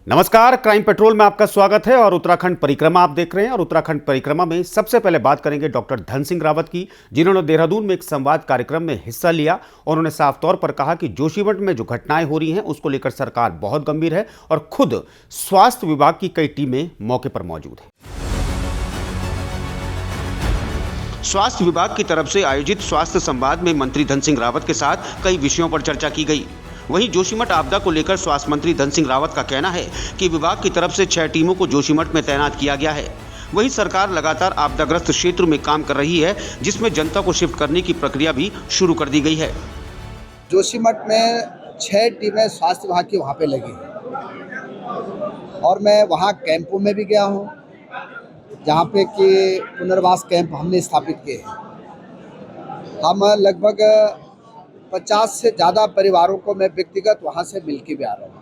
नमस्कार, crime petrol में आपका स्वागत है और उत्तराखंड परिक्रमा आप देख रहे हैं। और उत्तराखंड परिक्रमा में सबसे पहले बात करेंगे डॉक्टर धन सिंह रावत की, जिन्होंने देहरादून में एक संवाद कार्यक्रम में हिस्सा लिया और उन्होंने साफ तौर पर कहा कि जोशीमठ में जो घटनाएं हो रही हैं उसको लेकर सरकार बहुत गंभीर है और खुद स्वास्थ्य विभाग की कई टीमें मौके पर मौजूद हैं। स्वास्थ्य विभाग की तरफ से आयोजित स्वास्थ्य संवाद में मंत्री धन सिंह रावत के साथ कई विषयों पर चर्चा की गई। वहीं जोशीमठ आपदा को लेकर स्वास्थ्य मंत्री धन सिंह रावत का कहना है कि विभाग की तरफ से 6 टीमों को जोशीमठ में तैनात किया गया है। वहीं सरकार लगातार आपदाग्रस्त क्षेत्र में काम कर रही है, जिसमें जनता को शिफ्ट करने की प्रक्रिया भी शुरू कर दी गई है। जोशीमठ में 6 टीमें स्वास्थ्य विभाग की वहाँ पे लगी हैं और मैं वहाँ कैंपों में भी गया हूँ, जहाँ पे कि पुनर्वास कैंप हमने स्थापित किए हैं। हम लगभग 50 से ज़्यादा परिवारों को मैं व्यक्तिगत वहाँ से मिल के भी आ रहा हूँ।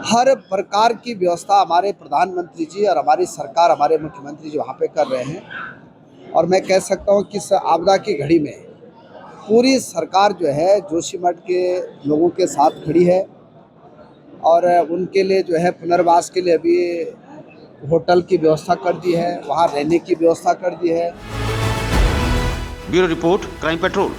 हर प्रकार की व्यवस्था हमारे प्रधानमंत्री जी और हमारी सरकार, हमारे मुख्यमंत्री जी वहाँ पे कर रहे हैं और मैं कह सकता हूँ कि इस आपदा की घड़ी में पूरी सरकार जो है जोशीमठ के लोगों के साथ खड़ी है और उनके लिए जो है पुनर्वास के लिए अभी होटल की व्यवस्था कर दी है, वहाँ रहने की व्यवस्था कर दी है। Bureau report, crime petrol.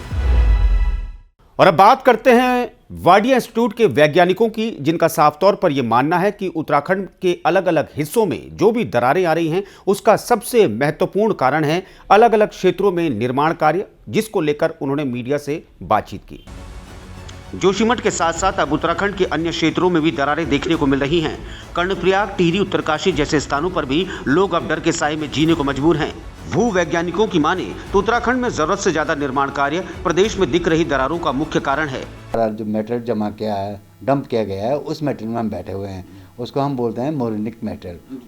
और अब बात करते हैं वाडिया इंस्टीट्यूट के वैज्ञानिकों की, जिनका साफ तौर पर यह मानना है कि उत्तराखंड के अलग अलग हिस्सों में जो भी दरारें आ रही हैं उसका सबसे महत्वपूर्ण कारण है अलग अलग क्षेत्रों में निर्माण कार्य, जिसको लेकर उन्होंने मीडिया से बातचीत की। जोशीमठ के साथ साथ अब उत्तराखंड के अन्य क्षेत्रों में भी दरारें देखने को मिल रही हैं। कर्णप्रयाग, टिहरी, उत्तरकाशी जैसे स्थानों पर भी लोग अब डर के साए में जीने को मजबूर हैं। भू वैज्ञानिकों की माने तो उत्तराखंड में जरूरत से ज्यादा निर्माण कार्य प्रदेश में दिख रही दरारों का मुख्य कारण है। जो मेटेरियल जमा किया है, डंप किया गया है, उस मेटेरियल में हम बैठे हुए हैं, उसको हम बोलते हैं मोरनिक मेटेरियल।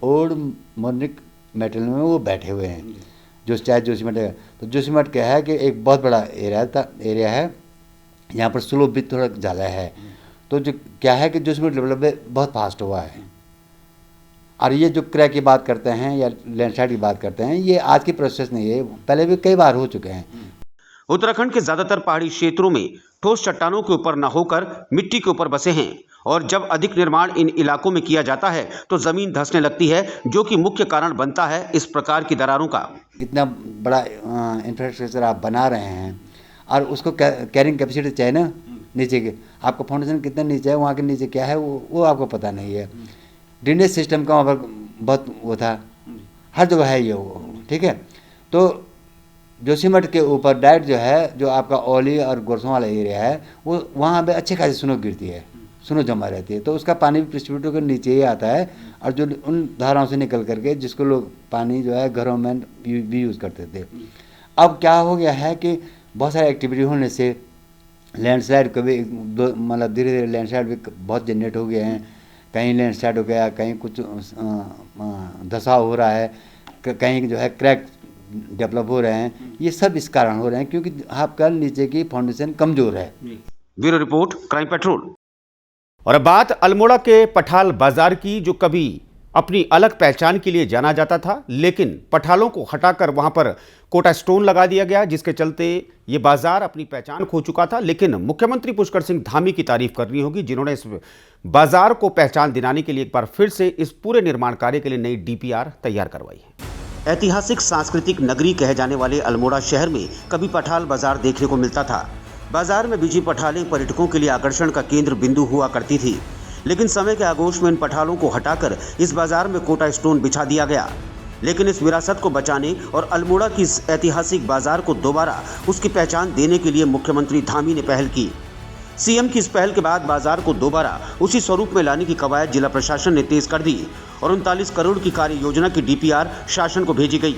ओल्ड मोरनिक मेटेरियल में वो बैठे हुए हैं, जो चाहे जोशीमठ है। तो जोशीमठ क्या है कि एक बहुत बड़ा एरिया है, यहाँ पर स्लोप भी थोड़ा ज़्यादा है। तो जो क्या है कि जोशीमठ डेवलप बहुत फास्ट हुआ है। और ये जो क्रैक की बात करते हैं या लैंडस्लाइड की बात करते हैं, ये आज की प्रोसेस नहीं है, पहले भी कई बार हो चुके हैं। उत्तराखंड के ज्यादातर पहाड़ी क्षेत्रों में ठोस चट्टानों के ऊपर न होकर मिट्टी के ऊपर बसे हैं और जब अधिक निर्माण इन इलाकों में किया जाता है तो जमीन धंसने लगती है, जो कि मुख्य कारण बनता है इस प्रकार की दरारों का। इतना बड़ा इंफ्रास्ट्रक्चर आप बना रहे हैं और उसको कैरिंग कैपेसिटी चाहिए ना, नीचे के आपका फाउंडेशन कितना नीचे है, वहाँ के नीचे क्या है वो आपको पता नहीं है। ड्रेनेज सिस्टम का वहाँ पर बहुत वो था, हर जगह है ये वो, ठीक है। तो जोशीमठ के ऊपर डायरेक्ट जो है, जो आपका ओली और गोरसों वाला एरिया है, वो वहाँ पे अच्छी खासी स्नो गिरती है, स्नो जमा रहती है, तो उसका पानी भी प्रेसिपिटेट के नीचे ही आता है और जो उन धाराओं से निकल करके जिसको लोग पानी जो है घरों में भी यूज़ करते थे। अब क्या हो गया है कि बहुत सारी एक्टिविटी होने से लैंडस्लाइड कभी मतलब धीरे धीरे लैंडस्लाइड भी बहुत जनरेट हो गए हैं। कहीं लैंडस्लाइड हो गया, कहीं कुछ धसाव हो रहा है, कहीं जो है क्रैक डेवलप हो रहे हैं। ये सब इस कारण हो रहे हैं क्योंकि आपका नीचे की फाउंडेशन कमजोर है। Bureau report, crime petrol. और अब बात अल्मोड़ा के पठाल बाजार की, जो कभी अपनी अलग पहचान के लिए जाना जाता था, लेकिन पठालों को हटाकर वहां पर कोटा स्टोन लगा दिया गया, जिसके चलते ये बाजार अपनी पहचान खो चुका था। लेकिन मुख्यमंत्री पुष्कर सिंह धामी की तारीफ करनी होगी, जिन्होंने इस बाजार को पहचान दिलाने के लिए एक बार फिर से इस पूरे निर्माण कार्य के लिए नई डीपीआर तैयार करवाई है। ऐतिहासिक सांस्कृतिक नगरी कहे जाने वाले अल्मोड़ा शहर में कभी पठाल बाजार देखने को मिलता था। बाजार में बिजी पठालें पर्यटकों के लिए आकर्षण का केंद्र बिंदु हुआ करती थी, लेकिन समय के आगोश में इन पठालों को हटाकर इस बाजार में कोटा स्टोन बिछा दिया गया। लेकिन इस विरासत को बचाने और अल्मोड़ा की इस ऐतिहासिक बाजार को दोबारा उसकी पहचान देने के लिए मुख्यमंत्री धामी ने पहल की। सीएम की इस पहल के बाद बाजार को दोबारा उसी स्वरूप में लाने की कवायद जिला प्रशासन ने तेज कर दी और 39 करोड़ की कार्य योजना की डीपीआर शासन को भेजी गई।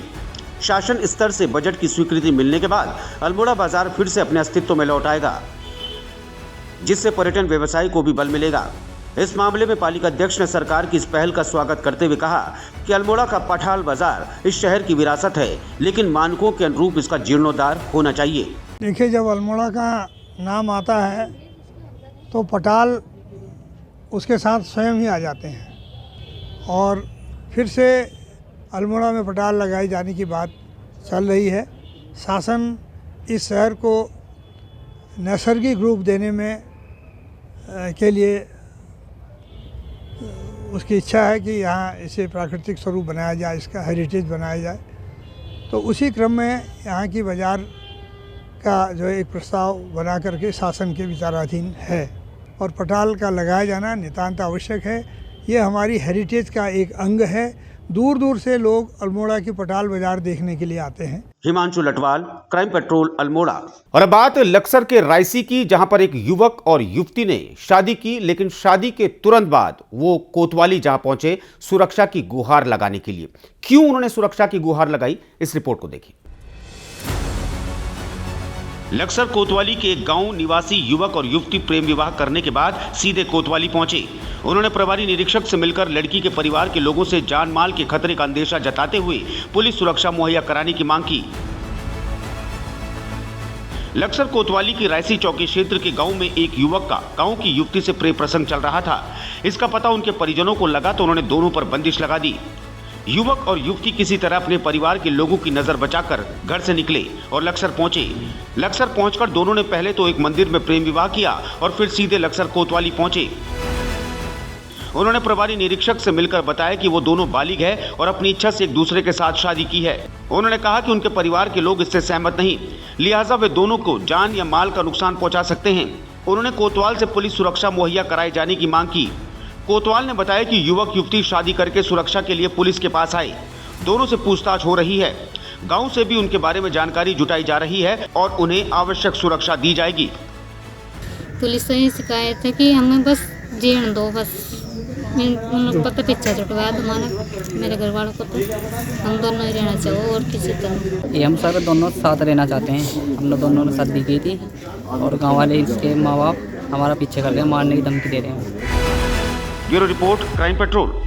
शासन स्तर से बजट की स्वीकृति मिलने के बाद अल्मोड़ा बाजार फिर से अपने अस्तित्व में लौट आएगा, जिससे पर्यटन व्यवसाय को भी बल मिलेगा। इस मामले में पालिका अध्यक्ष ने सरकार की इस पहल का स्वागत करते हुए कहा कि अल्मोड़ा का पठाल बाजार इस शहर की विरासत है, लेकिन मानकों के अनुरूप इसका जीर्णोद्धार होना चाहिए। देखिए, जब अल्मोड़ा का नाम आता है तो पठाल उसके साथ स्वयं ही आ जाते हैं और फिर से अल्मोड़ा में पठाल लगाई जाने की बात चल रही है। शासन इस शहर को नैसर्गिक रूप देने में के लिए उसकी इच्छा है कि यहाँ इसे प्राकृतिक स्वरूप बनाया जाए, इसका हेरिटेज बनाया जाए। तो उसी क्रम में यहाँ की बाज़ार का जो एक प्रस्ताव बना करके शासन के विचाराधीन है और पटाल का लगाया जाना नितांत आवश्यक है। ये हमारी हेरिटेज का एक अंग है। दूर दूर से लोग अल्मोड़ा की पटाल बाज़ार देखने के लिए आते हैं। Himanshu Latwal, crime petrol, Almora. और अब बात लक्सर के रायसी की, जहां पर एक युवक और युवती ने शादी की, लेकिन शादी के तुरंत बाद वो कोतवाली जहां पहुंचे सुरक्षा की गुहार लगाने के लिए। क्यों उन्होंने सुरक्षा की गुहार लगाई, इस रिपोर्ट को देखिए। लक्सर कोतवाली के एक गांव निवासी युवक और युवती प्रेम विवाह करने के बाद सीधे कोतवाली पहुंचे। उन्होंने प्रभारी निरीक्षक से मिलकर लड़की के परिवार के लोगों से जान माल के खतरे का अंदेशा जताते हुए पुलिस सुरक्षा मुहैया कराने की मांग की। लक्सर कोतवाली की रायसी चौकी क्षेत्र के गांव में एक युवक का गांव की युवती से प्रेम प्रसंग चल रहा था। इसका पता उनके परिजनों को लगा तो उन्होंने दोनों पर बंदिश लगा दी। युवक और युवती किसी तरह अपने परिवार के लोगों की नजर बचाकर घर से निकले और लक्सर पहुंचे। लक्सर पहुंचकर दोनों ने पहले तो एक मंदिर में प्रेम विवाह किया और फिर सीधे लक्सर कोतवाली पहुंचे। उन्होंने प्रभारी निरीक्षक से मिलकर बताया कि वो दोनों बालिग है और अपनी इच्छा से एक दूसरे के साथ शादी की है। उन्होंने कहा कि उनके परिवार के लोग इससे सहमत नहीं, लिहाजा वे दोनों को जान या माल का नुकसान पहुंचा सकते हैं। उन्होंने कोतवाल से पुलिस सुरक्षा मुहैया कराए जाने की मांग की। कोतवाल ने बताया कि युवक युवती शादी करके सुरक्षा के लिए पुलिस के पास आए। दोनों से पूछताछ हो रही है। गांव से भी उनके बारे में जानकारी जुटाई जा रही है और उन्हें आवश्यक सुरक्षा दी जाएगी। पुलिस से शिकायत है कि हमें बस जीण दो, बस उन पता पीछा छुटवा दो माना मेरे घर वालों को, तो हम दोनों ही रहना चाहो और किसी तरह। ये हम सर दोनों साथ रहना चाहते हैं। हम लोग दोनों ने शादी की थी और गाँव वाले इसके माँ बाप हमारा पीछे कर रहे हैं, मारने की धमकी दे रहे हैं। Bureau report, crime petrol.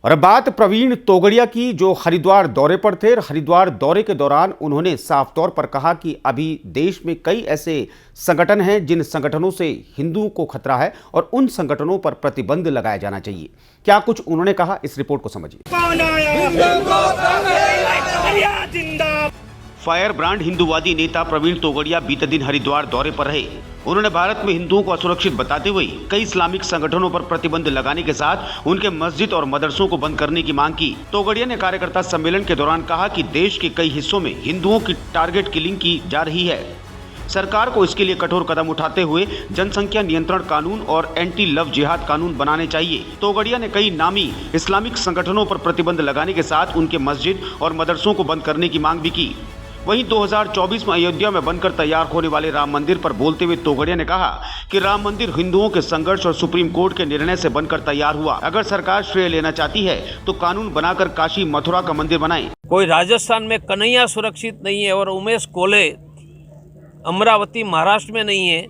और अब बात प्रवीण तोगड़िया की, जो हरिद्वार दौरे पर थे। हरिद्वार दौरे के दौरान उन्होंने साफ तौर पर कहा कि अभी देश में कई ऐसे संगठन हैं जिन संगठनों से हिंदुओं को खतरा है और उन संगठनों पर प्रतिबंध लगाया जाना चाहिए। क्या कुछ उन्होंने कहा, इस रिपोर्ट को समझिए। फायर ब्रांड हिंदूवादी नेता प्रवीण तोगड़िया बीते दिन हरिद्वार दौरे पर रहे। उन्होंने भारत में हिंदुओं को असुरक्षित बताते हुए कई इस्लामिक संगठनों पर प्रतिबंध लगाने के साथ उनके मस्जिद और मदरसों को बंद करने की मांग की। तोगड़िया ने कार्यकर्ता सम्मेलन के दौरान कहा कि देश के कई हिस्सों में हिंदुओं की टारगेट किलिंग की जा रही है। सरकार को इसके लिए कठोर कदम उठाते हुए जनसंख्या नियंत्रण कानून और एंटी लव जिहाद कानून बनाने चाहिए। तोगड़िया ने कई नामी इस्लामिक संगठनों पर प्रतिबंध लगाने के साथ उनके मस्जिद और मदरसों को बंद करने की मांग भी की। वहीं 2024 में अयोध्या में बनकर तैयार होने वाले राम मंदिर पर बोलते हुए तोगड़िया ने कहा कि राम मंदिर हिंदुओं के संघर्ष और सुप्रीम कोर्ट के निर्णय से बनकर तैयार हुआ। अगर सरकार श्रेय लेना चाहती है तो कानून बनाकर काशी मथुरा का मंदिर बनाए। कोई राजस्थान में कन्हैया सुरक्षित नहीं है और उमेश कोले अमरावती महाराष्ट्र में नहीं है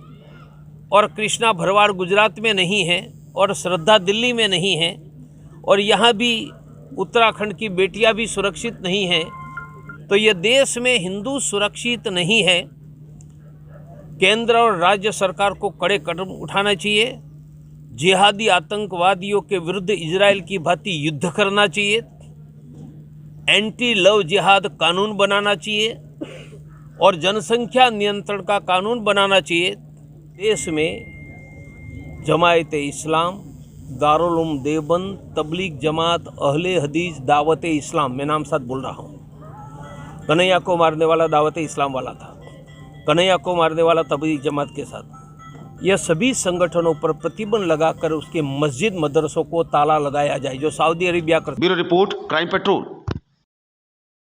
और कृष्णा भरवाड़ गुजरात में नहीं है और श्रद्धा दिल्ली में नहीं है और यहाँ भी उत्तराखंड की बेटियाँ भी सुरक्षित नहीं है, तो ये देश में हिंदू सुरक्षित नहीं है। केंद्र और राज्य सरकार को कड़े कदम उठाना चाहिए। जिहादी आतंकवादियों के विरुद्ध इजराइल की भांति युद्ध करना चाहिए। एंटी लव जिहाद कानून बनाना चाहिए और जनसंख्या नियंत्रण का कानून बनाना चाहिए। देश में जमायते इस्लाम, दारुल उलूम देवबंद, तबलीग जमात, अहले हदीस, दावते इस्लाम, मैं नाम साथ बोल रहा हूँ। कन्हैया को मारने वाला दावते इस्लाम वाला था, कन्हैया को मारने वाला तबलीग जमात के साथ। यह सभी संगठनों पर प्रतिबंध लगाकर उसके मस्जिद मदरसों को ताला लगाया जाए, जो सऊदी अरेबिया करता है। Bureau report, crime petrol.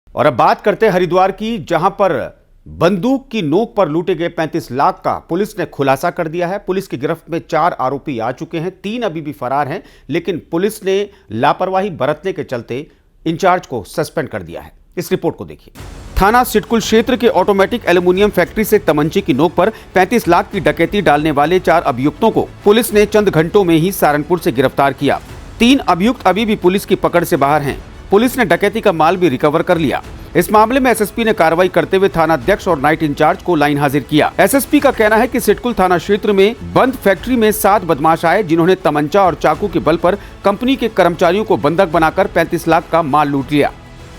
और अब बात करते हैं हरिद्वार की, जहां पर बंदूक की नोक पर लूटे गए 35 लाख का पुलिस ने खुलासा कर दिया है। पुलिस की गिरफ्त में 4 आरोपी आ चुके हैं, 3 अभी भी फरार हैं, लेकिन पुलिस ने लापरवाही बरतने के चलते इंचार्ज को सस्पेंड कर दिया है। इस रिपोर्ट को देखिए। थाना सिटकुल क्षेत्र के ऑटोमेटिक एल्युमिनियम फैक्ट्री से तमंचे की नोक पर 35 लाख की डकैती डालने वाले 4 अभियुक्तों को पुलिस ने चंद घंटों में ही सहारनपुर से गिरफ्तार किया। 3 अभियुक्त अभी भी पुलिस की पकड़ से बाहर हैं। पुलिस ने डकैती का माल भी रिकवर कर लिया। इस मामले में एसएसपी ने कार्रवाई करते हुए थाना अध्यक्ष और नाइट इंचार्ज को लाइन हाजिर किया। एसएसपी का कहना है कि सिटकुल थाना क्षेत्र में बंद फैक्ट्री में 7 बदमाश आए, जिन्होंने तमंचा और चाकू के बल पर कंपनी के कर्मचारियों को बंधक बनाकर 35 लाख का माल लूट लिया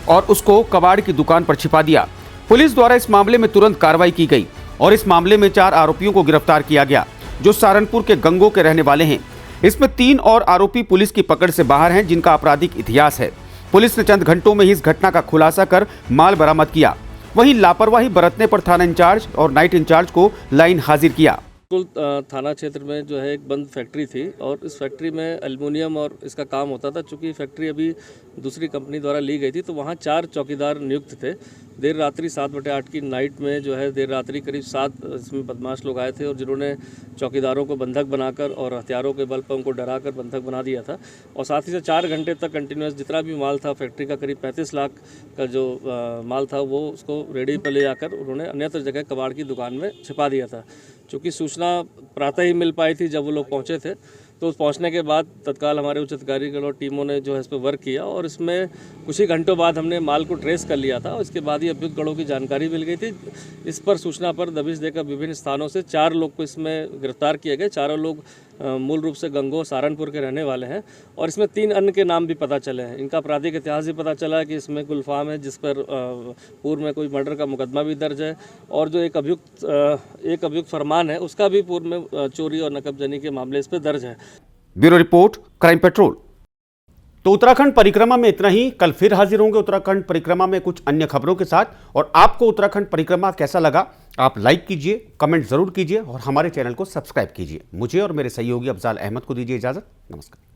और उसको कबाड़ की दुकान पर छिपा दिया। पुलिस द्वारा इस मामले में तुरंत कार्रवाई की गई और इस मामले में 4 आरोपियों को गिरफ्तार किया गया, जो सहारनपुर के गंगो के रहने वाले हैं। इसमें 3 और आरोपी पुलिस की पकड़ से बाहर हैं, जिनका आपराधिक इतिहास है। पुलिस ने चंद घंटों में ही इस घटना का खुलासा कर माल बरामद किया। वहीं लापरवाही बरतने पर थाना इंचार्ज और नाइट इंचार्ज को लाइन हाजिर किया। थाना क्षेत्र में जो है एक बंद फैक्ट्री थी और इस फैक्ट्री में एल्युमिनियम और इसका काम होता था। चूँकि फैक्ट्री अभी दूसरी कंपनी द्वारा ली गई थी तो वहाँ 4 चौकीदार नियुक्त थे। देर रात्रि 7/8 की नाइट में जो है देर रात्रि करीब 7 इसमें बदमाश लोग आए थे और जिन्होंने चौकीदारों को बंधक बनाकर और हथियारों के बल पर उनको डराकर बंधक बना दिया था। और साथ ही साथ 4 घंटे तक कंटिन्यूस जितना भी माल था फैक्ट्री का करीब 35 लाख का जो माल था वो उसको रेडी पर ले जाकर उन्होंने अन्यत्र जगह कबाड़ की दुकान में छिपा दिया था। चूँकि सूचना प्रातः ही मिल पाई थी जब वो लोग पहुँचे थे, तो उस पहुंचने के बाद तत्काल हमारे उच्च अधिकारीगण और टीमों ने जो है इस पर वर्क किया और इसमें कुछ ही घंटों बाद हमने माल को ट्रेस कर लिया था और इसके बाद ही अभियुक्त गणों की जानकारी मिल गई थी। इस पर सूचना पर दबिश देकर विभिन्न स्थानों से 4 लोग को इसमें गिरफ्तार किए गए। चारों लोग मूल रूप से गंगोह सहारनपुर के रहने वाले हैं और इसमें 3 अन्य के नाम भी पता चले हैं। इनका आपराधिक इतिहास भी पता चला है कि इसमें गुलफाम है जिस पर पूर्व में कोई मर्डर का मुकदमा भी दर्ज है और जो एक अभियुक्त फरमान है उसका भी पूर्व में चोरी और नकबजनी के मामले इस पर दर्ज है। Bureau report, crime petrol. तो उत्तराखंड परिक्रमा में इतना ही। कल फिर हाजिर होंगे उत्तराखंड परिक्रमा में कुछ अन्य खबरों के साथ। और आपको उत्तराखंड परिक्रमा कैसा लगा, आप लाइक कीजिए, कमेंट जरूर कीजिए और हमारे चैनल को सब्सक्राइब कीजिए। मुझे और मेरे सहयोगी अफजाल अहमद को दीजिए इजाजत। नमस्कार।